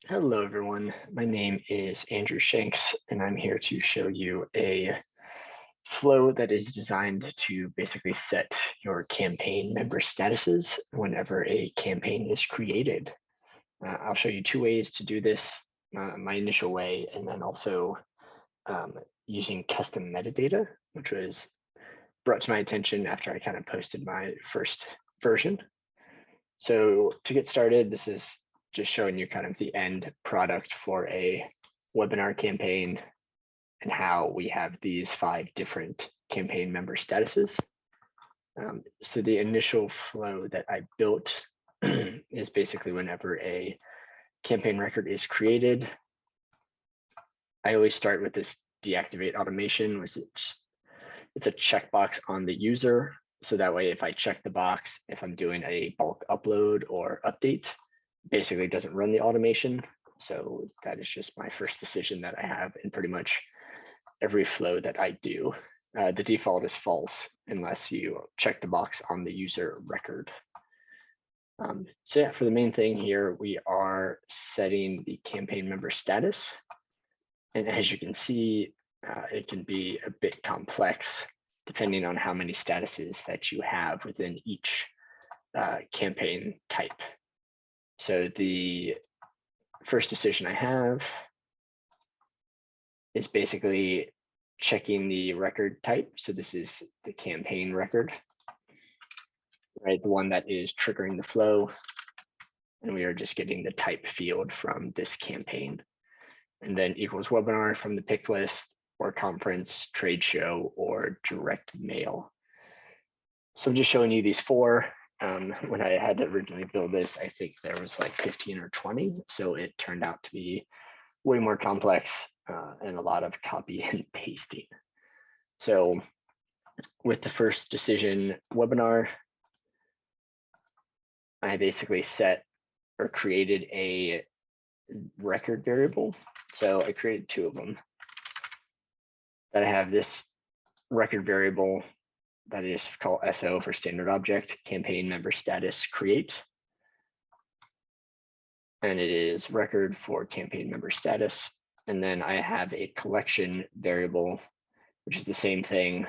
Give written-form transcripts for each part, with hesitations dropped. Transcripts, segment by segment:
Hello, everyone. My name is Andrew Shanks, and I'm here to show you a flow that is designed to basically set your campaign member statuses whenever a campaign is created. I'll show you two ways to do this, my initial way, and then also using custom metadata, which was brought to my attention after I kind of posted my first version. So to get started, this is just showing you kind of the end product for a webinar campaign and how we have these 5 different campaign member statuses. So the initial flow that I built is basically whenever a campaign record is created, I always start with this deactivate automation, which it's a checkbox on the user. So that way, if I check the box, if I'm doing a bulk upload or update, basically doesn't run the automation. So that is just my first decision that I have in pretty much every flow that I do. The default is false unless you check the box on the user record. So yeah, for the main thing here, we are setting the campaign member status. And as you can see, it can be a bit complex depending on how many statuses that you have within each campaign type. So the first decision I have is basically checking the record type. So this is the campaign record, right? The one that is triggering the flow. And we are just getting the type field from this campaign. And then equals webinar from the pick list, or conference, trade show, or direct mail. So I'm just showing you these 4. When I had to originally build this, I think there was like 15 or 20. So it turned out to be way more complex and a lot of copy and pasting. So with the first decision, webinar, I basically set or created a record variable. So I created 2 of them. That I have this record variable that is called SO for standard object, campaign member status create. And it is record for campaign member status. And then I have a collection variable, which is the same thing,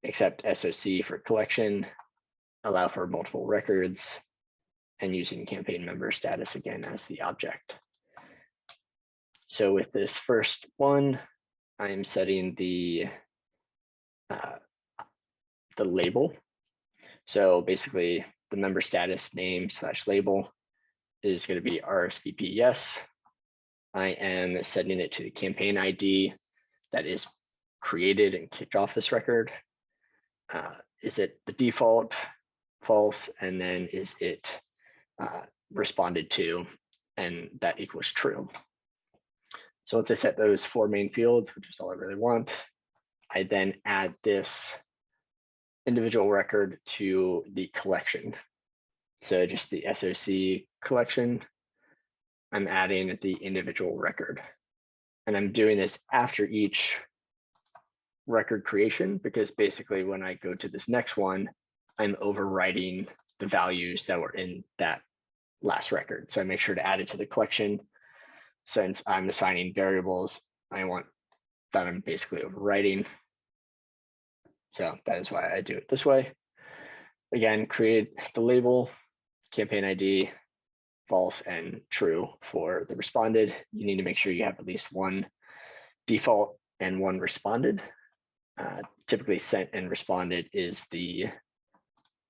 except SOC for collection, allow for multiple records, and using campaign member status again as the object. So with this first one, I'm setting the label. So basically the member status name / label is going to be RSVP yes. I am setting it to the campaign ID that is created and kicked off this record. Is it the default, false, and then is it responded to, and that equals true. So once I set those 4 main fields, which is all I really want, I then add this individual record to the collection. So just the SOC collection, I'm adding the individual record. And I'm doing this after each record creation, because basically when I go to this next one, I'm overwriting the values that were in that last record. So I make sure to add it to the collection. Since I'm assigning variables, I want that I'm basically overwriting. So that is why I do it this way. Again, create the label, campaign ID, false and true for the responded. You need to make sure you have at least 1 default and 1 responded. Typically sent and responded is the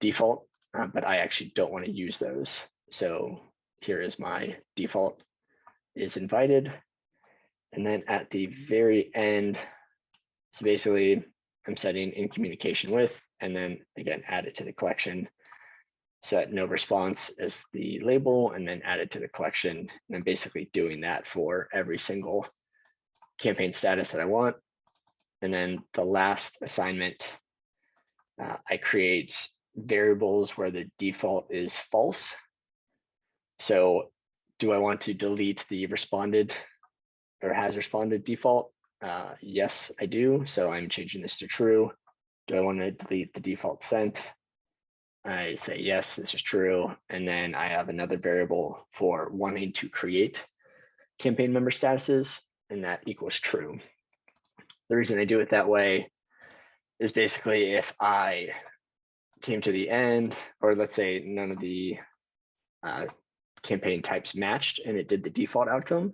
default, but I actually don't want to use those. So here is my default is invited. And then at the very end, so basically I'm setting in communication with, and then again, add it to the collection. Set no response as the label, and then add it to the collection. And I'm basically doing that for every single campaign status that I want. And then the last assignment, I create variables where the default is false. So do I want to delete the responded or has responded default? Yes, I do. So I'm changing this to true. Do I want to delete the default sent? I say yes, this is true. And then I have another variable for wanting to create campaign member statuses, and that equals true. The reason I do it that way is basically if I came to the end, or let's say none of the campaign types matched and it did the default outcome,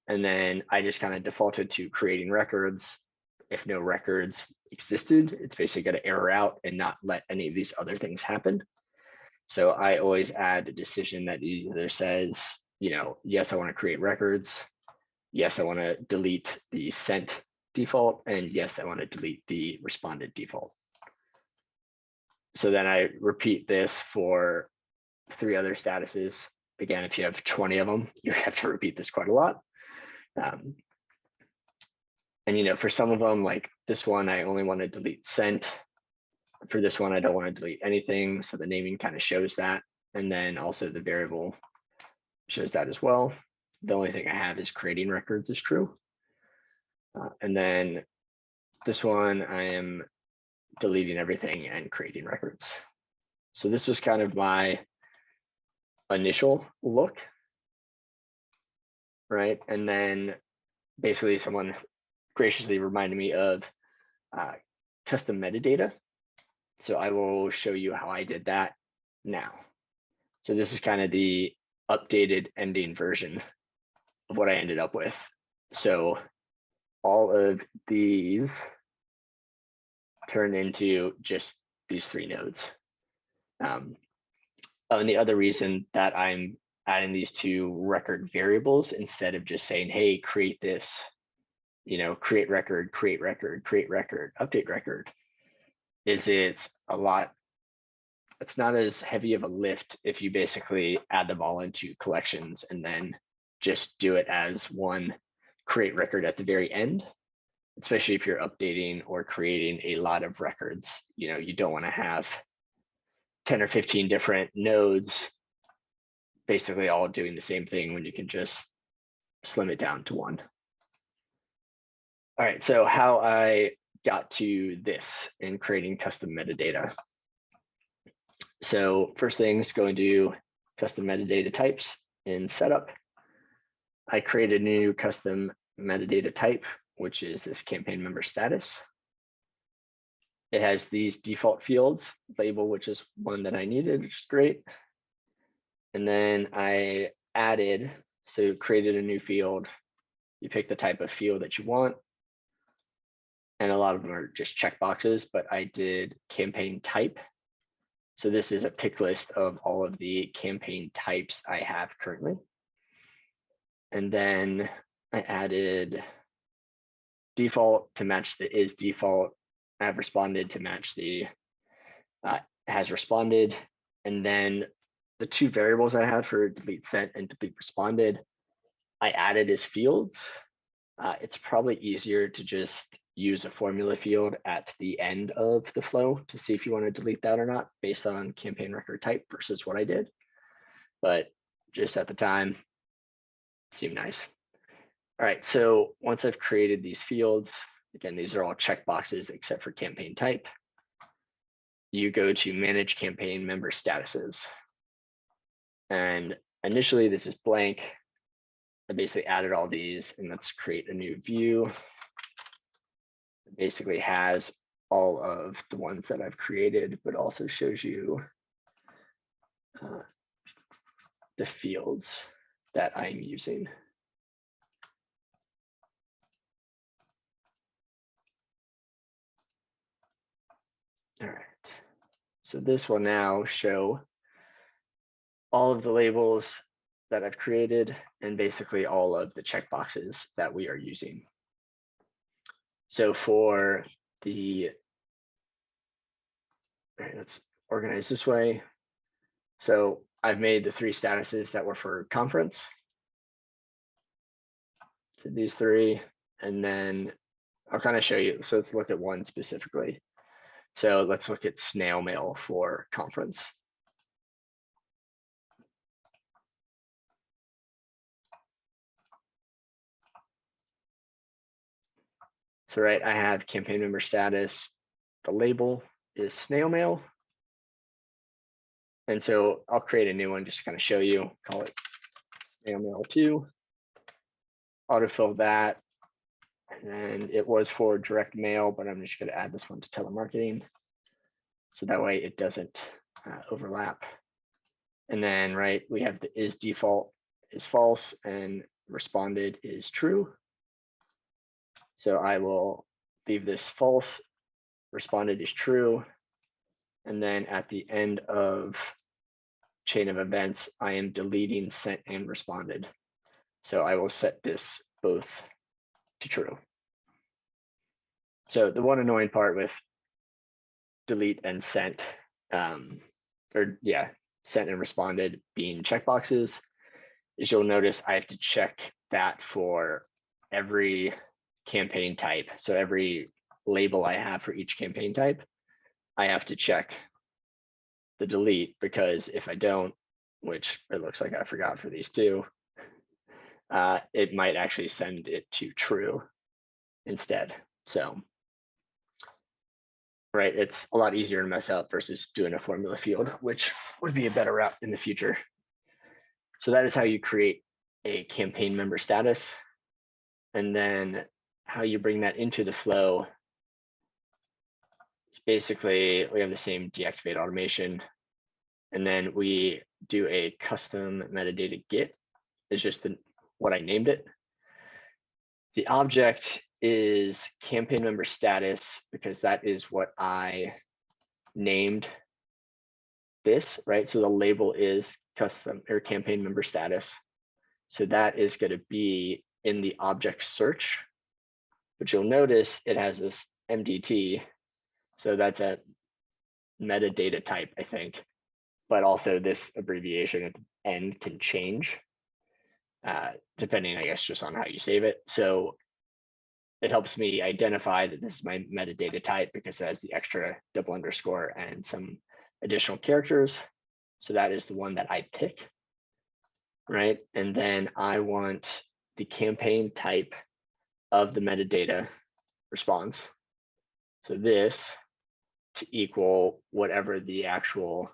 and then I just kind of defaulted to creating records. If no records existed, it's basically going to error out and not let any of these other things happen. So I always add a decision that either says, yes, I want to create records. Yes, I want to delete the sent default. And yes, I want to delete the responded default. So then I repeat this for 3 other statuses. Again, if you have 20 of them, you have to repeat this quite a lot. And for some of them, like this one, I only want to delete sent. For this one, I don't want to delete anything. So the naming kind of shows that. And then also the variable shows that as well. The only thing I have is creating records is true. And then this one, I am deleting everything and creating records. So this was kind of my initial look, right? And then basically someone graciously reminded me of custom metadata. So I will show you how I did that now. So this is kind of the updated ending version of what I ended up with. So all of these turn into just these 3 nodes. And the other reason that I'm adding these 2 record variables instead of just saying, hey, create this, create record, create record, create record, update record, is it's not as heavy of a lift if you basically add them all into collections and then just do it as one create record at the very end, especially if you're updating or creating a lot of records. You don't want to have 10 or 15 different nodes basically all doing the same thing when you can just slim it down to one. All right, so how I got to this in creating custom metadata. So first thing is going to custom metadata types in setup. I created a new custom metadata type, which is this campaign member status. It has these default fields, label, which is one that I needed, which is great. And then I created a new field. You pick the type of field that you want. And a lot of them are just checkboxes, but I did campaign type. So this is a pick list of all of the campaign types I have currently. And then I added default to match the is default. I have responded to match the has responded. And then the 2 variables I had for delete sent and delete responded, I added as fields. It's probably easier to just use a formula field at the end of the flow to see if you want to delete that or not based on campaign record type versus what I did. But just at the time, seemed nice. All right, so once I've created these fields, again, these are all checkboxes except for campaign type. You go to manage campaign member statuses. And initially this is blank. I basically added all these, and let's create a new view. It basically has all of the ones that I've created, but also shows you the fields that I'm using. All right, so this will now show all of the labels that I've created and basically all of the checkboxes that we are using. So for the, all right, let's organize this way. So I've made the 3 statuses that were for conference. So these 3, and then I'll kind of show you. So let's look at one specifically. So let's look at snail mail for conference. So right, I have campaign member status. The label is snail mail. And so I'll create a new one just to kind of show you, call it snail mail 2. autofill that. And it was for direct mail, but I'm just going to add this one to telemarketing. So that way it doesn't overlap. And then, right, we have the is default is false and responded is true. So I will leave this false, responded is true. And then at the end of chain of events, I am deleting sent and responded. So I will set this both to true. So the one annoying part with delete and sent, sent and responded being checkboxes is you'll notice I have to check that for every campaign type. So every label I have for each campaign type, I have to check the delete, because if I don't, which it looks like I forgot for these two, it might actually send it to true instead. So, right, it's a lot easier to mess up versus doing a formula field, which would be a better route in the future. So that is how you create a campaign member status. And then how you bring that into the flow is basically, we have the same deactivate automation. And then we do a custom metadata get. It's just what I named it. The object is campaign member status, because that is what I named this, right? So the label is custom or campaign member status. So that is going to be in the object search, but you'll notice it has this MDT. So that's a metadata type, I think, but also this abbreviation at the end can change depending, I guess, just on how you save it. So it helps me identify that this is my metadata type because it has the extra double underscore and some additional characters. So that is the one that I pick, right? And then I want the campaign type of the metadata response. So this to equal whatever the actual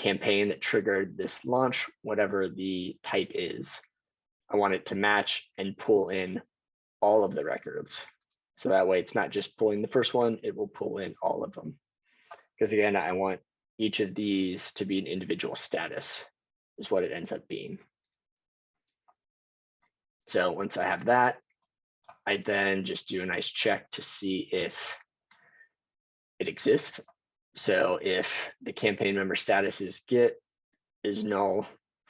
campaign that triggered this launch, whatever the type is. I want it to match and pull in all of the records. So that way it's not just pulling the first one, it will pull in all of them. Because again, I want each of these to be an individual status is what it ends up being. So once I have that, I then just do a nice check to see if it exists. So if the campaign member status is get is null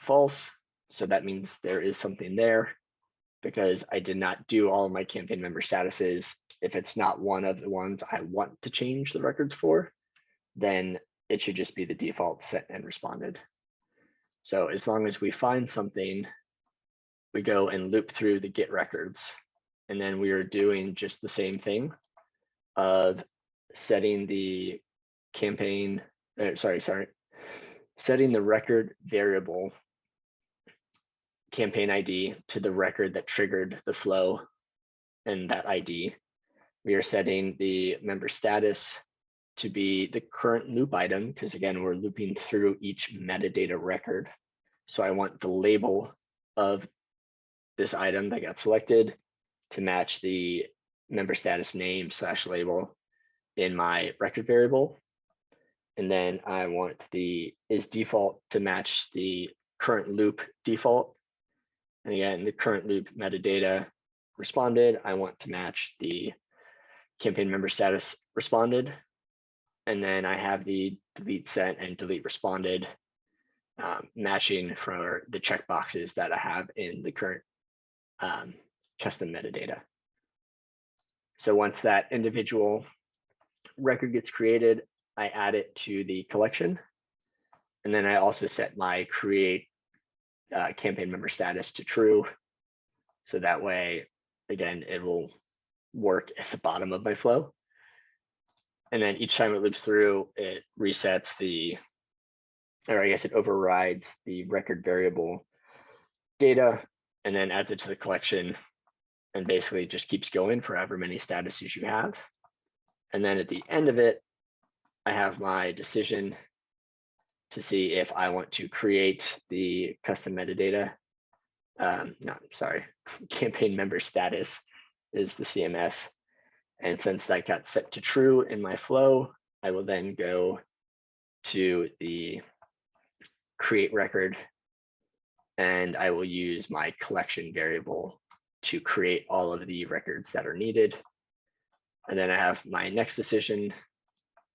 false, so that means there is something there, because I did not do all of my campaign member statuses. If it's not one of the ones I want to change the records for, then it should just be the default set and responded. So as long as we find something, we go and loop through the get records. And then we are doing just the same thing of setting the campaign, setting the record variable campaign ID to the record that triggered the flow and that ID. We are setting the member status to be the current loop item, because again, we're looping through each metadata record. So I want the label of this item that got selected to match the member status name / label in my record variable. And then I want the is default to match the current loop default. And again, the current loop metadata responded, I want to match the campaign member status responded. And then I have the delete sent and delete responded matching for the checkboxes that I have in the current custom metadata. So once that individual record gets created, I add it to the collection. And then I also set my create campaign member status to true. So that way, again, it will work at the bottom of my flow. And then each time it loops through, it resets it overrides the record variable data and then adds it to the collection, and basically just keeps going for however many statuses you have. And then at the end of it, I have my decision to see if I want to create the custom metadata no, sorry, campaign member status is the CMS. And since that got set to true in my flow, I will then go to the create record, and I will use my collection variable to create all of the records that are needed. And then I have my next decision,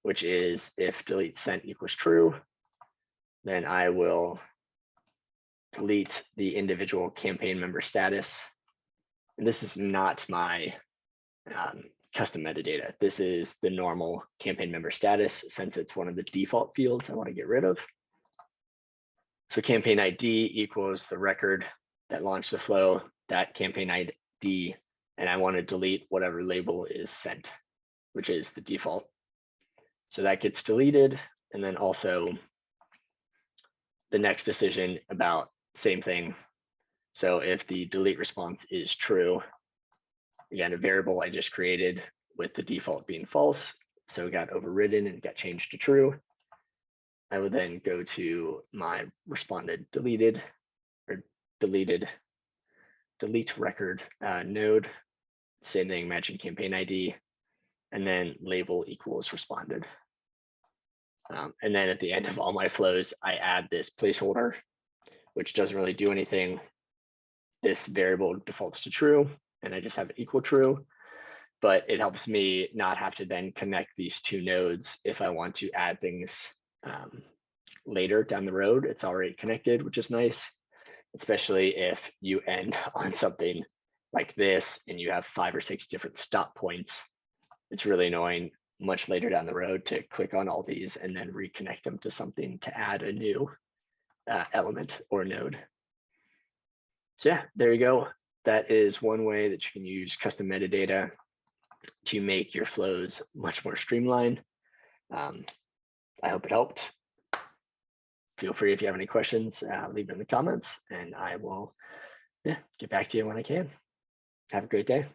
which is if delete sent equals true, then I will delete the individual campaign member status. And this is not my custom metadata. This is the normal campaign member status, since it's one of the default fields I want to get rid of. So campaign ID equals the record that launched the flow, that campaign ID, and I want to delete whatever label is sent, which is the default. So that gets deleted. And then also the next decision about same thing. So if the delete response is true, again, a variable I just created with the default being false, so it got overridden and got changed to true. I would then go to my responded deleted or deleted delete record node, same thing, matching campaign ID, and then label equals responded. And then at the end of all my flows, I add this placeholder, which doesn't really do anything. This variable defaults to true, and I just have it equal true, but it helps me not have to then connect these two nodes if I want to add things later down the road. It's already connected, which is nice, especially if you end on something like this and you have 5 or 6 different stop points. It's really annoying much later down the road to click on all these and then reconnect them to something to add a new element or node. So yeah, there you go. That is one way that you can use custom metadata to make your flows much more streamlined. I hope it helped. Feel free if you have any questions, leave them in the comments, and I will get back to you when I can. Have a great day.